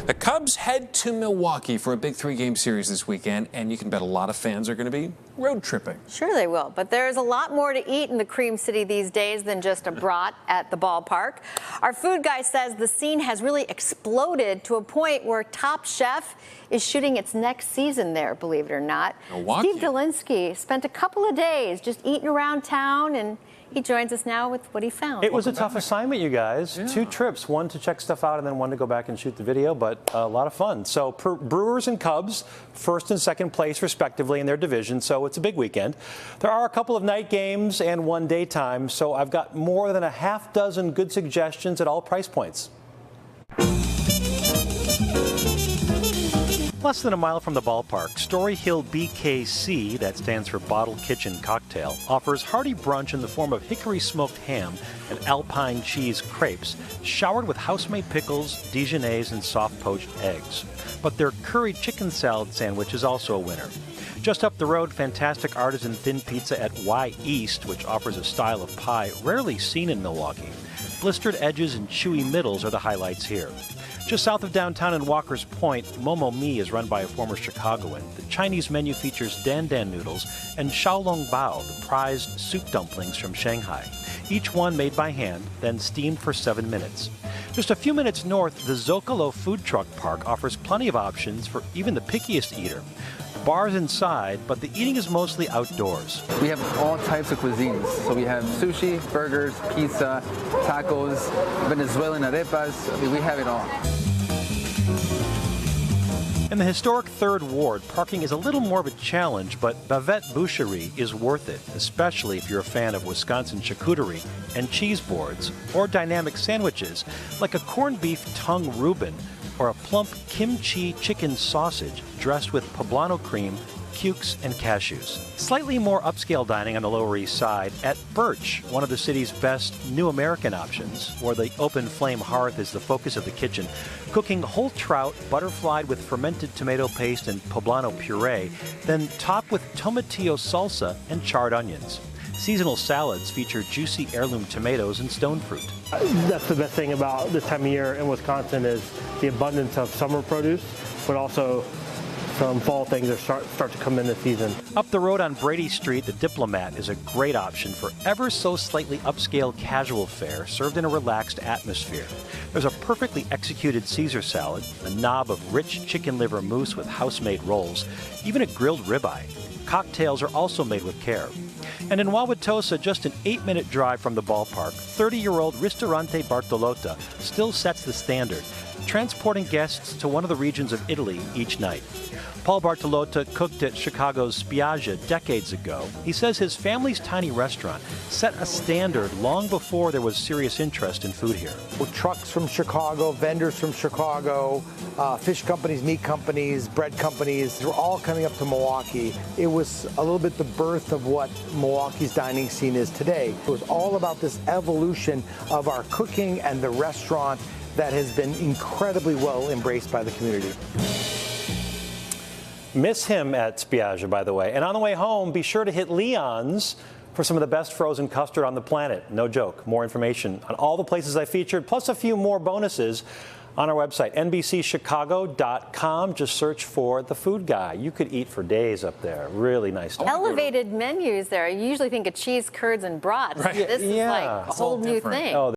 The Cubs head to Milwaukee for a big 3-game series this weekend, and you can bet a lot of fans are going to be road tripping. Sure they will, but there's a lot more to eat in the Cream City these days than just a brat at the ballpark. Our food guy says the scene has really exploded to a point where Top Chef is shooting its next season there, believe it or not. Milwaukee. Steve Dolinsky spent a couple of days just eating around town, and he joins us now with what he found. It was a tough assignment, you guys. Yeah. 2 trips, one to check stuff out and then one to go back and shoot the video, but a lot of fun. So Brewers and Cubs, first and second place respectively in their division, so it's a big weekend. There are a couple of night games and one daytime, so I've got more than a half dozen good suggestions at all price points. Less than a mile from the ballpark, Story Hill BKC, that stands for Bottle Kitchen Cocktail, offers hearty brunch in the form of hickory smoked ham and alpine cheese crepes, showered with house-made pickles, Dijonnaise, and soft poached eggs. But their curried chicken salad sandwich is also a winner. Just up the road, fantastic artisan thin pizza at Y East, which offers a style of pie rarely seen in Milwaukee. Blistered edges and chewy middles are the highlights here. Just south of downtown in Walker's Point, Momo Mi is run by a former Chicagoan. The Chinese menu features dan dan noodles and xiaolong bao, the prized soup dumplings from Shanghai. Each one made by hand, then steamed for 7 minutes. Just a few minutes north, the Zocalo Food Truck Park offers plenty of options for even the pickiest eater. Bars inside, but the eating is mostly outdoors. We have all types of cuisines. So we have sushi, burgers, pizza, tacos, Venezuelan arepas. I mean, we have it all. In the historic 3rd Ward, parking is a little more of a challenge, but Bavette Boucherie is worth it, especially if you're a fan of Wisconsin charcuterie and cheese boards, or dynamic sandwiches like a corned beef tongue Reuben or a plump kimchi chicken sausage dressed with poblano cream, cukes, and cashews. Slightly more upscale dining on the Lower East Side at Birch, one of the city's best new American options, where the open flame hearth is the focus of the kitchen, cooking whole trout butterflied with fermented tomato paste and poblano puree, then topped with tomatillo salsa and charred onions. Seasonal salads feature juicy heirloom tomatoes and stone fruit. That's the best thing about this time of year in Wisconsin is the abundance of summer produce, but also some fall things that start to come in this season. Up the road on Brady Street, the Diplomat is a great option for ever so slightly upscale casual fare served in a relaxed atmosphere. There's a perfectly executed Caesar salad, a knob of rich chicken liver mousse with house-made rolls, even a grilled ribeye. Cocktails are also made with care. And in Wauwatosa, just an 8-minute drive from the ballpark, 30-year-old Ristorante Bartolotta still sets the standard, transporting guests to one of the regions of Italy each night. Paul Bartolotta cooked at Chicago's Spiaggia decades ago. He says his family's tiny restaurant set a standard long before there was serious interest in food here. Trucks from Chicago, vendors from Chicago, fish companies, meat companies, bread companies, they were all coming up to Milwaukee. It was a little bit the birth of what Milwaukee's dining scene is today. It was all about this evolution of our cooking and the restaurant that has been incredibly well embraced by the community. Miss him at Spiaggia, by the way. And on the way home, be sure to hit Leon's for some of the best frozen custard on the planet. No joke. More information on all the places I featured, plus a few more bonuses on our website, nbcchicago.com. Just search for The Food Guy. You could eat for days up there. Really nice stuff. Elevated menus there. You usually think of cheese, curds, and brats. Right. This is like a whole new thing. Oh,